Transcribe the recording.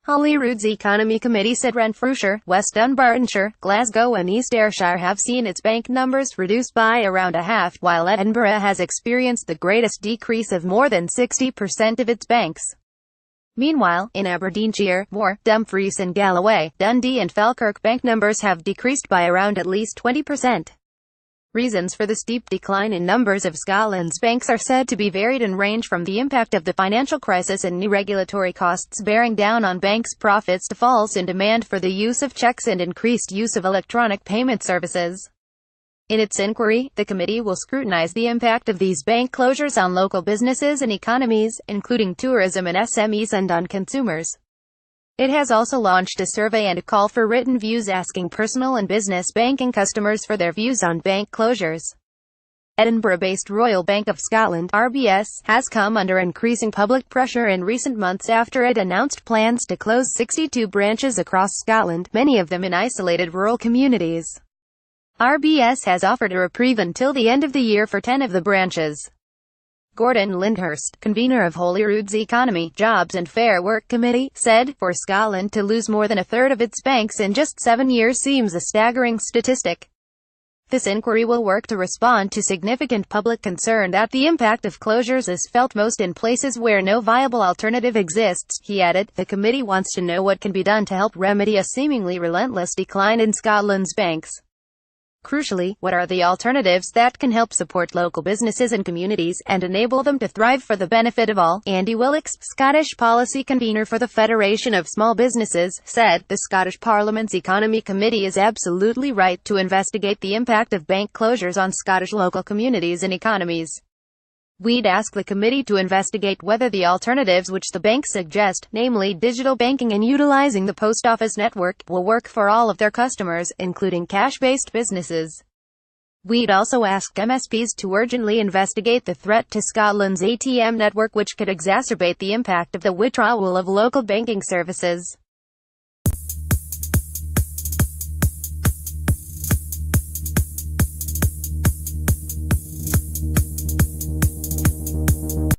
Holyrood's Economy Committee said Renfrewshire, West Dunbartonshire, Glasgow and East Ayrshire have seen its bank numbers reduced by around a half, while Edinburgh has experienced the greatest decrease of more than 60% of its banks. Meanwhile, in Aberdeenshire, Moray, Dumfries and Galloway, Dundee and Falkirk bank numbers have decreased by around at least 20%. Reasons for the steep decline in numbers of Scotland's banks are said to be varied and range from the impact of the financial crisis and new regulatory costs bearing down on banks' profits to falls in demand for the use of cheques and increased use of electronic payment services. In its inquiry, the committee will scrutinise the impact of these bank closures on local businesses and economies, including tourism and SMEs, and on consumers. It has also launched a survey and a call for written views asking personal and business banking customers for their views on bank closures. Edinburgh-based Royal Bank of Scotland (RBS) has come under increasing public pressure in recent months after it announced plans to close 62 branches across Scotland, many of them in isolated rural communities. RBS has offered a reprieve until the end of the year for 10 of the branches. Gordon Lyndhurst, convener of Holyrood's Economy, Jobs and Fair Work Committee, said, "For Scotland to lose more than a third of its banks in just 7 years seems a staggering statistic. This inquiry will work to respond to significant public concern that the impact of closures is felt most in places where no viable alternative exists," he added. The committee wants to know what can be done to help remedy a seemingly relentless decline in Scotland's banks. Crucially, what are the alternatives that can help support local businesses and communities, and enable them to thrive for the benefit of all? Andy Wilkes, Scottish policy convener for the Federation of Small Businesses, said, "The Scottish Parliament's Economy Committee is absolutely right to investigate the impact of bank closures on Scottish local communities and economies. We'd ask the committee to investigate whether the alternatives which the banks suggest, namely digital banking and utilising the post office network, will work for all of their customers, including cash-based businesses. We'd also ask MSPs to urgently investigate the threat to Scotland's ATM network, which could exacerbate the impact of the withdrawal of local banking services."